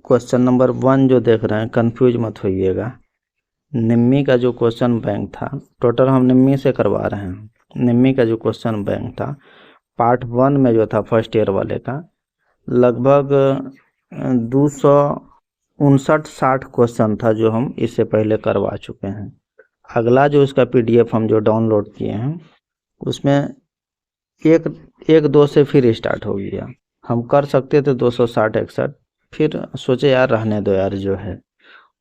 Question number 1 जो देख रहे हैं, कंफ्यूज मत होइएगा। निम्मी का जो क्वेश्चन बैंक था, टोटल हम निम्मी से करवा रहे हैं। निम्मी का जो क्वेश्चन बैंक था पार्ट 1 में जो था फर्स्ट ईयर वाले का, लगभग 259-60 क्वेश्चन था जो हम इससे पहले करवा चुके हैं। अगला जो इसका PDF हम जो डाउनलोड किए हैं उसमें एक दो से फिर स्टार्ट हो गया। हम कर सकते थे 260-61, फिर सोचे यार रहने दो यार, जो है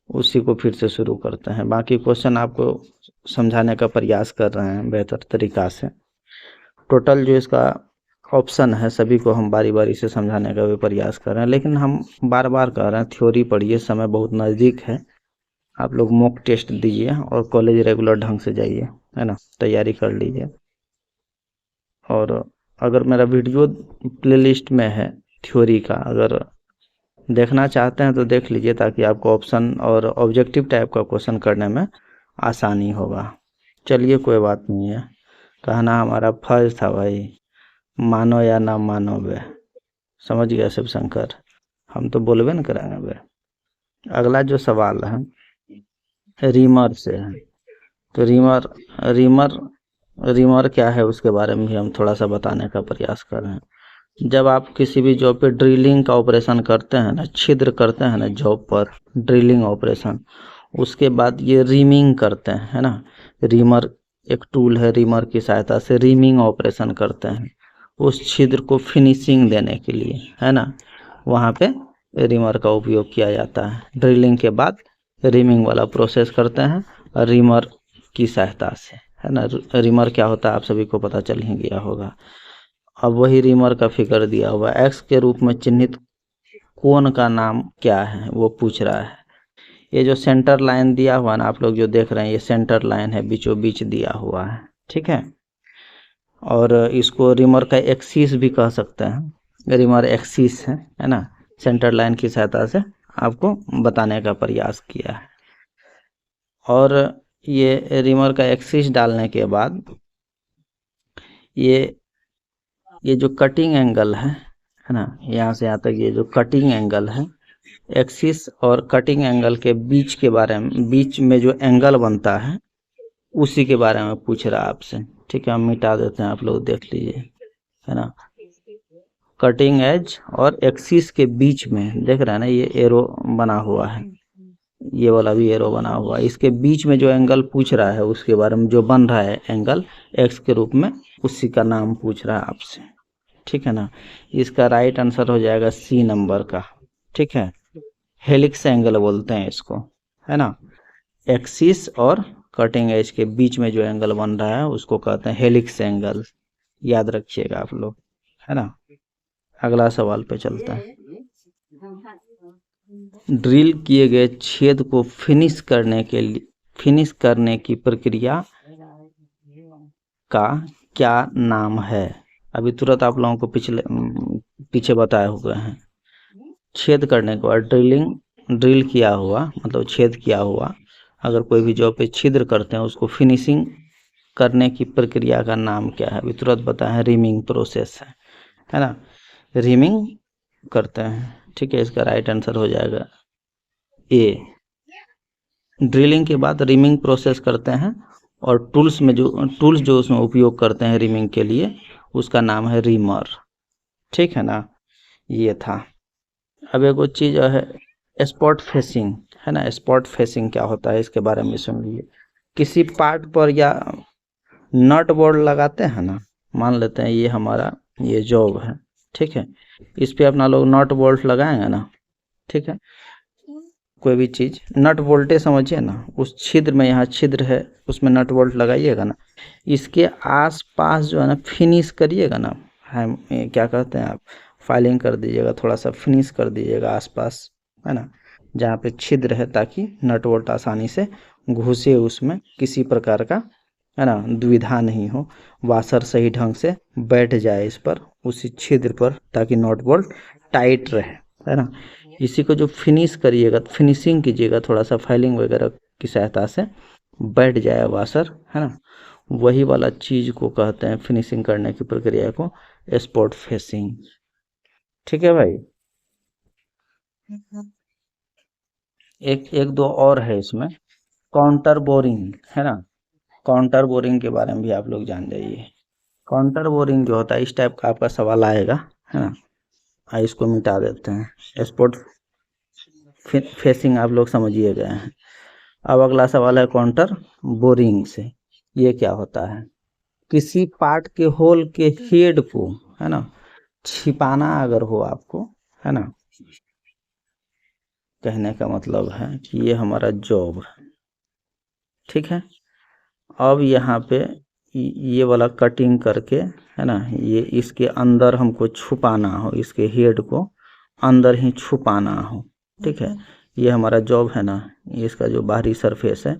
उसी को फिर से शुरू करते हैं। बाकी क्वेश्चन आपको समझाने का प्रयास कर रहे हैं बेहतर तरीक़ा से। टोटल जो इसका ऑप्शन है सभी को हम बारी बारी से समझाने का भी प्रयास कर रहे हैं, लेकिन हम बार बार कह रहे हैं थ्योरी पढ़िए, समय बहुत नज़दीक है। आप लोग मॉक टेस्ट दीजिए और कॉलेज रेगुलर ढंग से जाइए, है ना, तैयारी कर लीजिए। और अगर मेरा वीडियो प्लेलिस्ट में है थ्योरी का, अगर देखना चाहते हैं तो देख लीजिए, ताकि आपको ऑप्शन और ऑब्जेक्टिव टाइप का क्वेश्चन करने में आसानी होगा। चलिए कोई बात नहीं है, कहना हमारा फर्ज था भाई, मानो या ना मानो बे, समझ गया शिव शंकर, हम तो बोलबे न करेंगे बे। अगला जो सवाल है रीमर से है, तो रीमर क्या है उसके बारे में भी हम थोड़ा सा बताने का प्रयास कर रहे हैं। जब आप किसी भी जॉब पे ड्रिलिंग का ऑपरेशन करते हैं ना, छिद्र करते हैं ना जॉब पर, ड्रिलिंग ऑपरेशन, उसके बाद ये रीमिंग करते हैं, है ना। रीमर एक टूल है, रीमर की सहायता से रीमिंग ऑपरेशन करते हैं उस छिद्र को फिनिशिंग देने के लिए, है ना। वहाँ पे रीमर का उपयोग किया जाता है। ड्रिलिंग के बाद रीमिंग वाला प्रोसेस करते हैं रीमर की सहायता से, है ना। रीमर क्या होता है आप सभी को पता चल ही गया होगा। अब वही रीमर का फिगर दिया हुआ है, एक्स के रूप में चिन्हित कोण का नाम क्या है वो पूछ रहा है। ये जो सेंटर लाइन दिया हुआ ना, आप लोग जो देख रहे हैं, ये सेंटर लाइन है, बीचों बीच दिया हुआ है, ठीक है। और इसको रीमर का एक्सिस भी कह सकते हैं, रीमर एक्सिस है ना। सेंटर लाइन की सहायता से आपको बताने का प्रयास किया है। और ये रीमर का एक्सिस डालने के बाद ये जो कटिंग एंगल है ना, यहाँ से यहाँ तक ये जो कटिंग एंगल है, एक्सिस और कटिंग एंगल के बीच के बारे में, बीच में जो एंगल बनता है उसी के बारे में पूछ रहा है आपसे, ठीक है। हम मिटा देते हैं, आप लोग देख लीजिए, है ना। कटिंग एज और एक्सिस के बीच में देख रहे हैं ना, ये एरो बना हुआ है, ये वाला भी एरो बना हुआ है। इसके बीच में जो एंगल पूछ रहा है उसके बारे में, जो बन रहा है एंगल एक्स के रूप में, उसी का नाम पूछ रहा है आपसे, ठीक है ना। इसका राइट आंसर हो जाएगा सी नंबर का, ठीक है। हेलिक्स एंगल बोलते हैं इसको, है ना। एक्सिस और कटिंग एज के बीच में जो एंगल बन रहा है उसको कहते हैं हेलिक्स एंगल, याद रखिएगा आप लोग, है ना। अगला सवाल पे चलते हैं। ड्रिल किए गए छेद को फिनिश करने की प्रक्रिया का क्या नाम है। अभी तुरंत आप लोगों को पीछे बताए हुए हैं। छेद करने के बाद ड्रिल किया हुआ मतलब छेद किया हुआ, अगर कोई भी जॉब पे छिद्र करते हैं उसको फिनिशिंग करने की प्रक्रिया का नाम क्या है। अभी तुरंत बताएं, रीमिंग प्रोसेस है ना, रीमिंग करते हैं, ठीक है। इसका राइट आंसर हो जाएगा ए। ड्रिलिंग के बाद रीमिंग प्रोसेस करते हैं और टूल्स जो उसमें उपयोग करते हैं रीमिंग के लिए, उसका नाम है रीमर, ठीक है ना। ये था। अब एक और चीज़ है स्पॉट फेसिंग, है ना। स्पॉट फेसिंग क्या होता है इसके बारे में सुन लीजिए। किसी पार्ट पर या नट बोल्ट लगाते हैं ना, मान लेते हैं ये हमारा ये जॉब है, ठीक है। इस पे अपना लोग नट बोल्ट लगाएंगे ना, ठीक है। कोई भी चीज़ नट बोल्टे समझिए ना, उस छिद्र में, यहाँ छिद्र है उसमें नट बोल्ट लगाइएगा ना, इसके आसपास जो है ना फिनिश करिएगा ना, क्या कहते हैं आप, फाइलिंग कर दीजिएगा, थोड़ा सा फिनिश कर दीजिएगा आसपास, है ना, जहाँ पे छिद्र है, ताकि नट बोल्ट आसानी से घुसे उसमें, किसी प्रकार का, है ना, दुविधा नहीं हो, वाशर सही ढंग से बैठ जाए इस पर, उसी छिद्र पर, ताकि नट बोल्ट टाइट रहे, है ना। इसी को जो फिनिश करिएगा, फिनिशिंग कीजिएगा, थोड़ा सा फाइलिंग वगैरह की सहायता से बैठ जाए वाशर, है ना, वही वाला चीज़ को कहते हैं फिनिशिंग करने की प्रक्रिया को स्पॉट फेसिंग, ठीक है भाई। एक दो और है इसमें, काउंटर बोरिंग है ना। काउंटर बोरिंग के बारे में भी आप लोग जान जाइए। काउंटर बोरिंग जो होता है, इस टाइप का आपका सवाल आएगा, है ना। इसको मिटा देते हैं। स्पोर्ट फेसिंग आप लोग समझिए गए हैं। अब अगला सवाल है काउंटर बोरिंग से। ये क्या होता है? किसी पार्ट के होल के हेड को, है ना, छिपाना अगर हो आपको, है ना, कहने का मतलब है कि ये हमारा जॉब है, ठीक है। अब यहाँ पे ये वाला कटिंग करके, है ना, ये इसके अंदर हमको छुपाना हो, इसके हेड को अंदर ही छुपाना हो, ठीक है। ये हमारा जॉब है ना, इसका जो बाहरी सरफेस है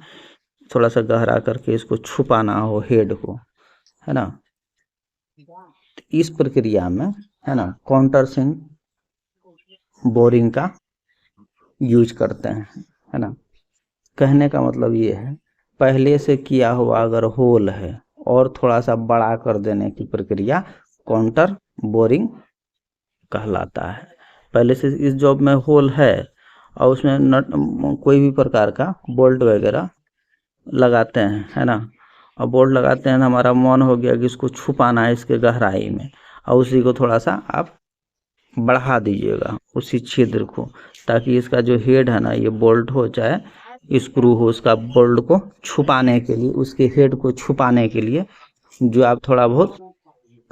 थोड़ा सा गहरा करके इसको छुपाना हो हेड को, है ना। इस प्रक्रिया में, है ना, काउंटर सिंक बोरिंग का यूज करते हैं, है ना। कहने का मतलब ये है, पहले से किया हुआ अगर होल है और थोड़ा सा बड़ा कर देने की प्रक्रिया काउंटर बोरिंग कहलाता है। पहले से इस जॉब में होल है और उसमें नट कोई भी प्रकार का बोल्ट वगैरह लगाते हैं, है ना। और बोल्ट लगाते हैं, हमारा मन हो गया कि इसको छुपाना है इसके गहराई में, और उसी को थोड़ा सा आप बढ़ा दीजिएगा उसी छिद्र को, ताकि इसका जो हेड है ना, ये बोल्ट हो चाहे स्क्रू हो, उसका बोल्ट को छुपाने के लिए, उसके हेड को छुपाने के लिए जो आप थोड़ा बहुत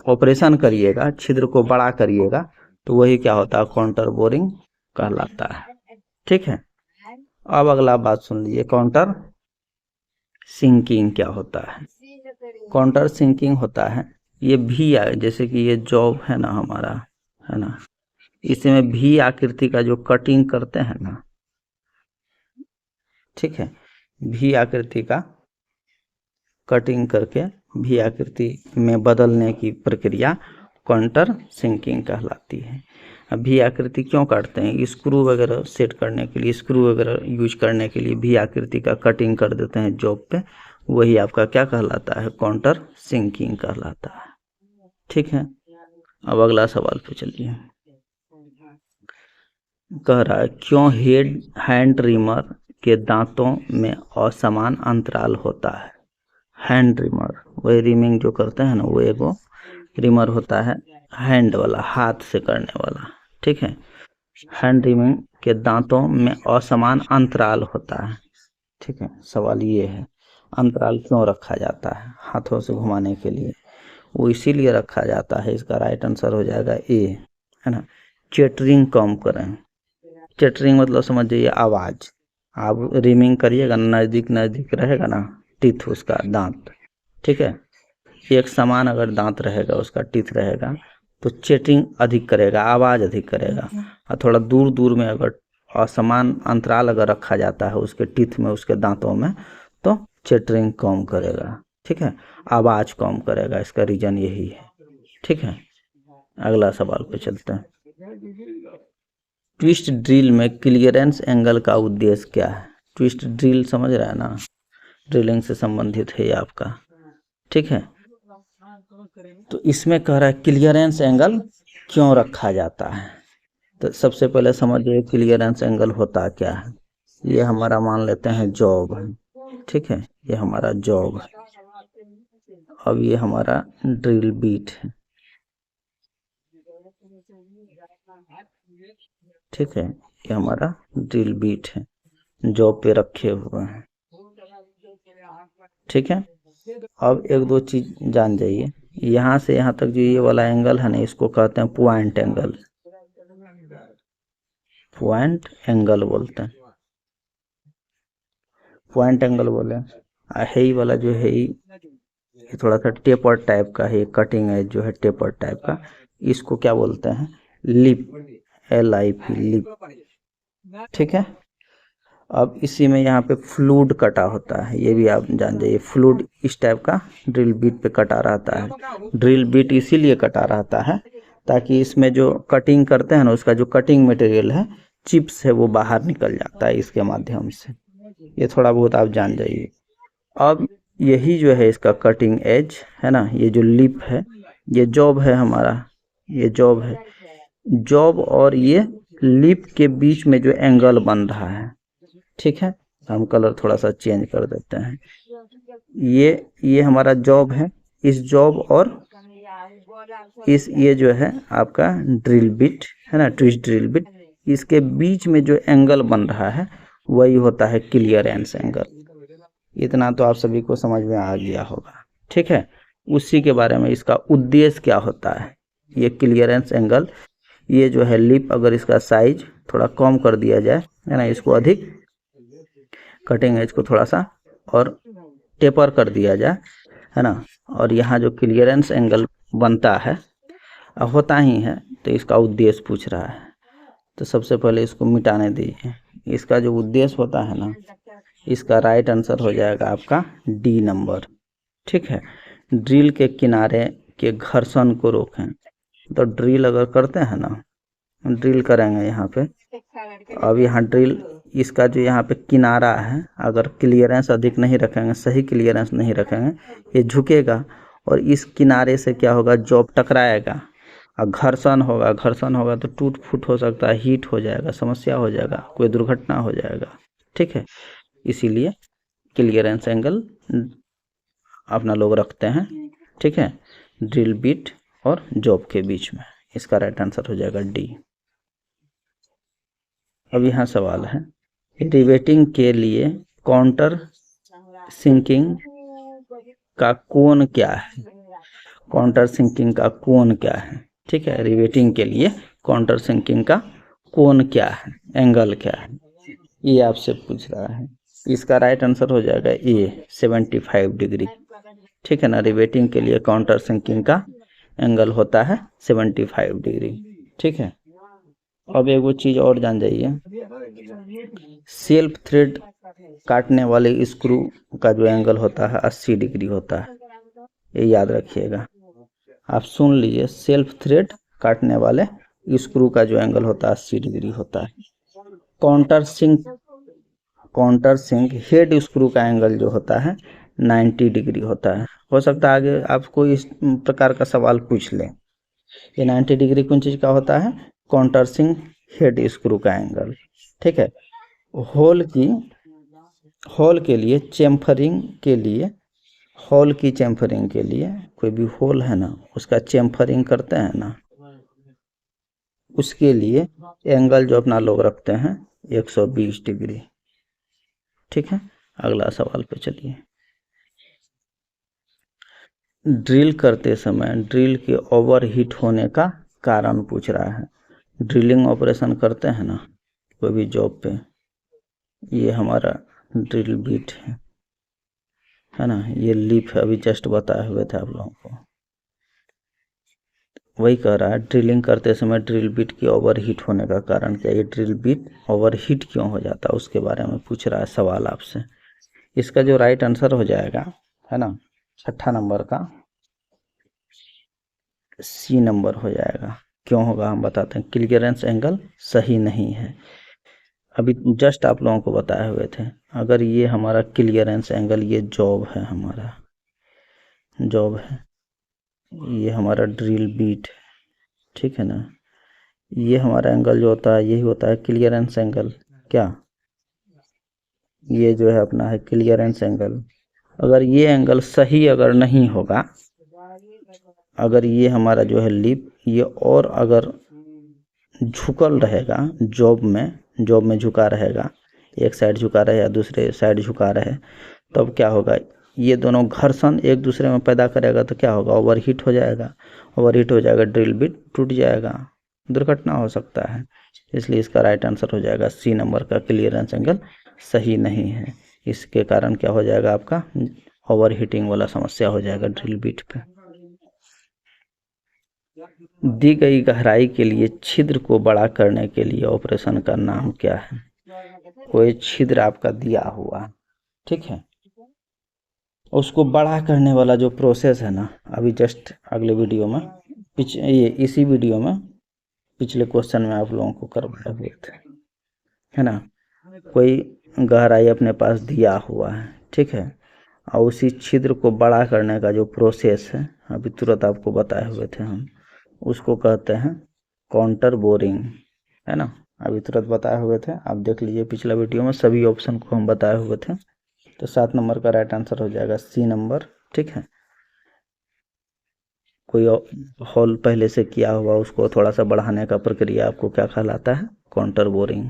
ऑपरेशन करिएगा, छिद्र को बड़ा करिएगा, तो वही क्या होता है, काउंटर बोरिंग कहलाता है, ठीक है। अब अगला बात सुन लीजिए, काउंटर सिंकिंग क्या होता है। काउंटर सिंकिंग होता है, ये भी जैसे कि ये जॉब है ना हमारा, है ना, इसमें भी आकृति का जो कटिंग करते हैं ना, ठीक है, भी आकृति का कटिंग करके भी आकृति में बदलने की प्रक्रिया काउंटर सिंकिंग कहलाती है। अब भी आकृति क्यों काटते हैं? स्क्रू वगैरह सेट करने के लिए, स्क्रू वगैरह यूज करने के लिए भी आकृति का कटिंग कर देते हैं जॉब पे, वही आपका क्या कहलाता है, काउंटर सिंकिंग कहलाता है, ठीक है। अब अगला सवाल पे चलिए। कह रहा है क्यों हैंड रिमर के दांतों में असमान अंतराल होता है। हैंड रिमर, वही रिमिंग जो करते हैं ना, वो एगो रिमर होता है, हैंड वाला, हाथ से करने वाला, ठीक है। हैंड रिमिंग के दांतों में असमान अंतराल होता है, ठीक है। सवाल ये है, अंतराल क्यों रखा जाता है हाथों से घुमाने के लिए? वो इसीलिए रखा जाता है, इसका राइट आंसर हो जाएगा ए, है ना, चेटरिंग कम करें। चेटरिंग मतलब समझ जाइए आवाज, आप रिमिंग करिएगा, नजदीक नजदीक रहेगा ना टीथ, उसका दांत, ठीक है। एक समान अगर दांत रहेगा, उसका टीथ रहेगा, तो चेटरिंग अधिक करेगा, आवाज अधिक करेगा। और थोड़ा दूर दूर में अगर असमान अंतराल अगर रखा जाता है उसके टीथ में, उसके दांतों में, तो चेटरिंग कम करेगा, ठीक है, आवाज कम करेगा, इसका रीजन यही है, ठीक है। अगला सवाल पे चलते हैं। ट्विस्ट ड्रिल में क्लियरेंस एंगल का उद्देश्य क्या है? ट्विस्ट ड्रिल समझ रहा है ना, ड्रिलिंग से संबंधित है ये आपका, ठीक है। तो इसमें कह रहा है क्लियरेंस एंगल क्यों रखा जाता है। तो सबसे पहले समझिए क्लियरेंस एंगल होता क्या है। ये हमारा मान लेते हैं जॉब है, ठीक है, ये हमारा जॉब है। अब ये हमारा ड्रिल बीट है, ठीक है, ये हमारा ड्रिल बीट है, जॉब पे रखे हुए हैं, ठीक है। अब एक दो चीज जान जाइए, यहाँ से यहाँ तक जो ये वाला एंगल है ना, इसको कहते हैं पॉइंट एंगल, पॉइंट एंगल बोलते हैं, पॉइंट एंगल बोले। है वाला जो है ये थोड़ा सा टेपर टाइप का है, कटिंग है जो है टेपर टाइप का, इसको क्या बोलते हैं, लिप, LIP, लिप, ठीक है। अब इसी में यहाँ पे फ्लूड कटा होता है, ये भी आप जान जाइए, फ्लूड इस टाइप का ड्रिल बीट पे कटा रहता है। ड्रिल बीट इसीलिए कटा रहता है ताकि इसमें जो कटिंग करते हैं ना, उसका जो कटिंग मटेरियल है, चिप्स है, वो बाहर निकल जाता है इसके माध्यम से। ये थोड़ा बहुत आप जान जाइए। अब यही जो है इसका कटिंग एज है ना, ये जो लिप है, ये जॉब है हमारा, ये जॉब है, जॉब और ये लिप के बीच में जो एंगल बन रहा है, ठीक है, हम कलर थोड़ा सा चेंज कर देते हैं। ये हमारा जॉब है, इस जॉब और इस ये जो है आपका ड्रिल बिट है ना, ट्विस्ट ड्रिल बिट, इसके बीच में जो एंगल बन रहा है वही होता है क्लियरेंस एंगल। इतना तो आप सभी को समझ में आ गया होगा, ठीक है। उसी के बारे में इसका उद्देश्य क्या होता है, ये क्लियरेंस एंगल, ये जो है लिप अगर इसका साइज थोड़ा कम कर दिया जाए है ना, इसको अधिक कटिंग एज को थोड़ा सा और टेपर कर दिया जाए है ना, और यहाँ जो क्लियरेंस एंगल बनता है होता ही है, तो इसका उद्देश्य पूछ रहा है। तो सबसे पहले इसको मिटाने दीजिए। इसका जो उद्देश्य होता है ना, इसका राइट आंसर हो जाएगा आपका डी नंबर, ठीक है। ड्रिल के किनारे के घर्षण को रोकें। तो ड्रिल अगर करते हैं ना, ड्रिल करेंगे यहाँ पे, अब यहाँ ड्रिल इसका जो यहाँ पे किनारा है, अगर क्लियरेंस अधिक नहीं रखेंगे, सही क्लियरेंस नहीं रखेंगे, ये झुकेगा और इस किनारे से क्या होगा, जॉब टकराएगा और घर्षण होगा तो टूट फूट हो सकता है, हीट हो जाएगा, समस्या हो जाएगा, कोई दुर्घटना हो जाएगा, ठीक है। इसीलिए क्लियरेंस एंगल अपना लोग रखते हैं, ठीक है, ड्रिल बिट और जॉब के बीच में। इसका राइट आंसर हो जाएगा डी। अब यहाँ सवाल है, रिवेटिंग के लिए काउंटर सिंकिंग का कोण क्या है। काउंटर सिंकिंग का कोण क्या है, ठीक है, रिवेटिंग के लिए काउंटर सिंकिंग का कोण क्या है, एंगल क्या है, ये आपसे पूछ रहा है। इसका राइट आंसर हो जाएगा ए 75 डिग्री, ठीक है ना। रिवेटिंग के लिए काउंटर सिंकिंग का एंगल होता है 75 डिग्री, ठीक है। अब एक वो चीज़ और जान जाइए, सेल्फ थ्रेड काटने वाले स्क्रू का जो एंगल होता है 80 डिग्री होता है, ये याद रखिएगा। आप सुन लीजिए, सेल्फ थ्रेड काटने वाले स्क्रू का जो एंगल होता है 80 डिग्री होता है। काउंटर सिंक हेड स्क्रू का एंगल जो होता है 90 डिग्री होता है। हो सकता है आगे आपको इस प्रकार का सवाल पूछ ले, ये 90 डिग्री कौन चीज़ का होता है, काउंटर सिंक हेड स्क्रू का एंगल, ठीक है। होल के लिए चेम्फरिंग के लिए, होल की चेम्फरिंग के लिए, कोई भी होल है ना, उसका चेम्फरिंग करते हैं ना, उसके लिए एंगल जो अपना लोग रखते हैं 120 डिग्री, ठीक है। अगला सवाल पे चलिए। ड्रिल करते समय ड्रिल के ओवरहीट होने का कारण पूछ रहा है। ड्रिलिंग ऑपरेशन करते हैं ना कोई भी जॉब पे, ये हमारा ड्रिल बिट है ना, ये लिप है, अभी जस्ट बताए हुए थे आप लोगों को। वही कह रहा है ड्रिलिंग करते समय ड्रिल बिट की ओवरहीट होने का कारण क्या, ये ड्रिल बिट ओवरहीट क्यों हो जाता है, उसके बारे में पूछ रहा है सवाल आपसे। इसका जो राइट आंसर हो जाएगा है ना, 6 नंबर का सी नंबर हो जाएगा। क्यों होगा हम बताते हैं, क्लियरेंस एंगल सही नहीं है। अभी जस्ट आप लोगों को बताए हुए थे, अगर ये हमारा क्लियरेंस एंगल, ये जॉब है, हमारा जॉब है, ये हमारा ड्रिल बीट, ठीक है ना, ये हमारा एंगल जो होता है यही होता है क्लियरेंस एंगल। क्या ये जो है अपना है क्लियरेंस एंगल। अगर ये एंगल सही अगर नहीं होगा, अगर ये हमारा जो है लिप ये और अगर झुकल रहेगा, जॉब में झुका रहेगा, एक साइड झुका रहे या दूसरे साइड झुका रहे, तब क्या होगा, ये दोनों घर्षण एक दूसरे में पैदा करेगा, तो क्या होगा, ओवरहीट हो जाएगा। ओवरहीट हो जाएगा, ड्रिल बिट टूट जाएगा, दुर्घटना हो सकता है। इसलिए इसका राइट आंसर हो जाएगा सी नंबर का, क्लियरेंस एंगल सही नहीं है। इसके कारण क्या हो जाएगा, आपका ओवरहीटिंग वाला समस्या हो जाएगा ड्रिल बिट पे। दी गई गहराई के लिए छिद्र को बड़ा करने के लिए ऑपरेशन का नाम क्या है। कोई छिद्र आपका दिया हुआ, ठीक है, उसको बड़ा करने वाला जो प्रोसेस है ना, अभी जस्ट अगले वीडियो में इसी वीडियो में पिछले क्वेश्चन में आप लोगों को करवाए हुए थे, है ना। कोई गहराई अपने पास दिया हुआ है, ठीक है, और उसी छिद्र को बड़ा करने का जो प्रोसेस है, अभी तुरंत आपको बताए हुए थे हम, उसको कहते हैं काउंटर बोरिंग, है ना। अभी तुरंत बताए हुए थे, आप देख लीजिए पिछला वीडियो में सभी ऑप्शन को हम बताए हुए थे। तो 7 नंबर का राइट आंसर हो जाएगा सी नंबर। ठीक है, कोई हॉल पहले से किया हुआ उसको थोड़ा सा बढ़ाने का प्रक्रिया आपको क्या कहलाता है? Counter boring.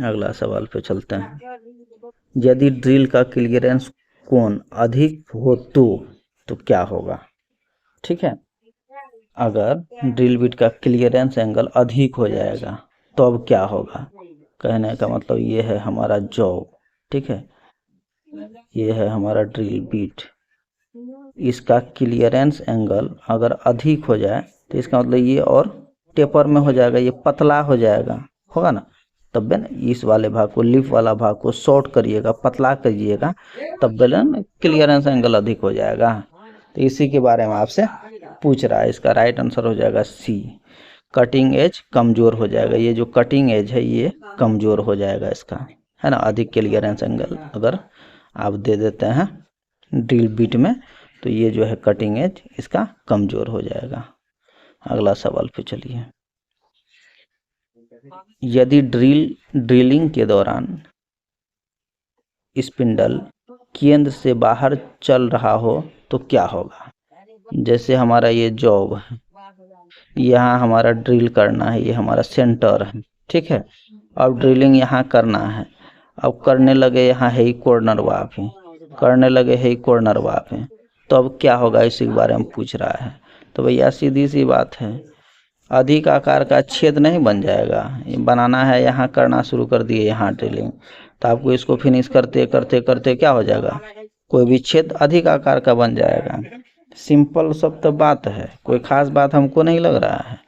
अगला सवाल पे चलते हैं। यदि ड्रिल का क्लियरेंस कोण अधिक हो तो क्या होगा? ठीक है, अगर ड्रिल बिट का क्लियरेंस एंगल अधिक हो जाएगा तो अब क्या होगा? कहने का मतलब ये है हमारा जॉब। ठीक है, ये है हमारा ड्रिल बिट, इसका क्लियरेंस एंगल अगर अधिक हो जाए तो इसका मतलब ये और टेपर में हो जाएगा, ये पतला हो जाएगा, होगा ना। तब भी ना इस वाले भाग को, लिप वाला भाग को शॉर्ट करिएगा, पतला करिएगा, तब भी ना क्लियरेंस एंगल अधिक हो जाएगा। तो इसी के बारे में आपसे पूछ रहा है। इसका राइट आंसर हो जाएगा सी, कटिंग एज कमजोर हो जाएगा। ये जो कटिंग एज है ये कमजोर हो जाएगा इसका, है ना। अधिक क्लियरेंस एंगल अगर आप दे देते हैं ड्रिल बिट में तो ये जो है कटिंग एज इसका कमजोर हो जाएगा। अगला सवाल पे चलिए। यदि ड्रिलिंग के दौरान स्पिंडल केंद्र से बाहर चल रहा हो तो क्या होगा? जैसे हमारा ये जॉब है, यहाँ हमारा ड्रिल करना है, ये हमारा सेंटर है। ठीक है, अब ड्रिलिंग यहाँ करना है, अब करने लगे यहाँ है ही कॉर्नर वाप है, करने लगे है ही कॉर्नर वाप है, तो अब क्या होगा इसी के बारे में पूछ रहा है। तो भैया सीधी सी बात है, अधिक आकार का छेद नहीं बन जाएगा। ये बनाना है, यहाँ करना शुरू कर दिए यहाँ ड्रिलिंग, तो आपको इसको फिनिश करते करते करते क्या हो जाएगा, कोई भी छेद अधिक आकार का बन जाएगा। सिंपल सब तो बात है, कोई खास बात हमको नहीं लग रहा है,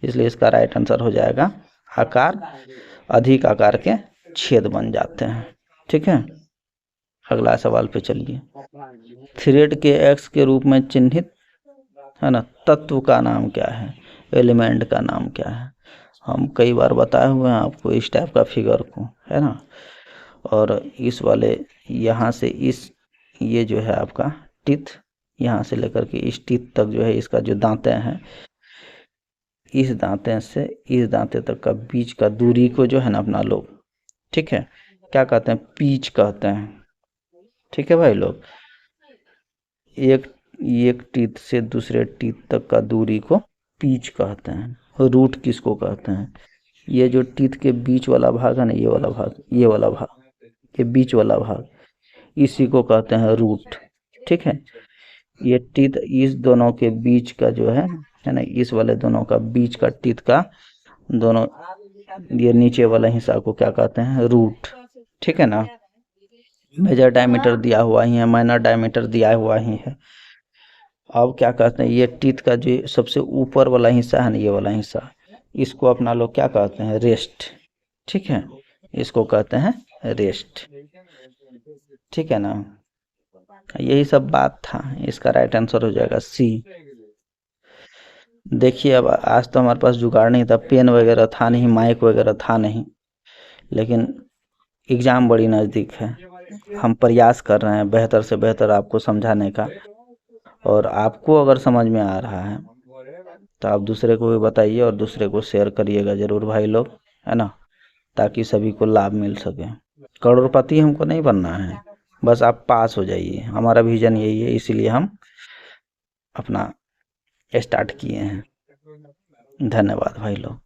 इसलिए इसका राइट आंसर हो जाएगा आकार, अधिक आकार के छेद बन जाते हैं। ठीक है, अगला सवाल पे चलिए। थ्रेड के एक्स के रूप में चिन्हित, है ना, तत्व का नाम क्या है? एलिमेंट का नाम क्या है? हम कई बार बताए हुए हैं आपको इस टाइप का फिगर को, है ना। और इस वाले यहाँ से इस, ये जो है आपका टीथ, यहाँ से लेकर के इस टीथ तक जो है इसका जो दांतें हैं, इस दांते से इस दांते तक का बीच का दूरी को जो है ना अपना लोग, ठीक है, क्या कहते हैं? पीच कहते हैं। ठीक है भाई लोग, एक टीथ से दूसरे टीथ तक का दूरी को पीच कहते हैं। रूट किसको कहते हैं? ये जो टीथ के बीच वाला भाग है ना, ये वाला भाग, ये वाला भाग, ये बीच वाला भाग, इसी को कहते हैं रूट। ठीक है, ये टीथ इस दोनों के बीच का जो है ना, इस वाले दोनों का बीच का टीथ का दोनों, ये नीचे वाला हिस्सा को क्या कहते हैं? रूट। ठीक है ना, मेजर डायमीटर दिया हुआ ही है, माइनर डायमीटर दिया हुआ ही है। अब क्या कहते हैं, ये टीथ का जो सबसे ऊपर वाला हिस्सा है ना, ये वाला हिस्सा, इसको अपना लोग क्या कहते हैं? रेस्ट। ठीक है, इसको कहते हैं रेस्ट। ठीक है ना, यही सब बात था। इसका राइट आंसर हो जाएगा सी। देखिए, अब आज तो हमारे पास जुगाड़ नहीं था, पेन वगैरह था नहीं, माइक वगैरह था नहीं, लेकिन एग्ज़ाम बड़ी नज़दीक है। हम प्रयास कर रहे हैं बेहतर से बेहतर आपको समझाने का, और आपको अगर समझ में आ रहा है तो आप दूसरे को भी बताइए और दूसरे को शेयर करिएगा ज़रूर भाई लोग, है ना, ताकि सभी को लाभ मिल सके। करोड़पति हमको नहीं बनना है, बस आप पास हो जाइए, हमारा विजन यही है, इसीलिए हम अपना स्टार्ट किए हैं। धन्यवाद भाई लोग।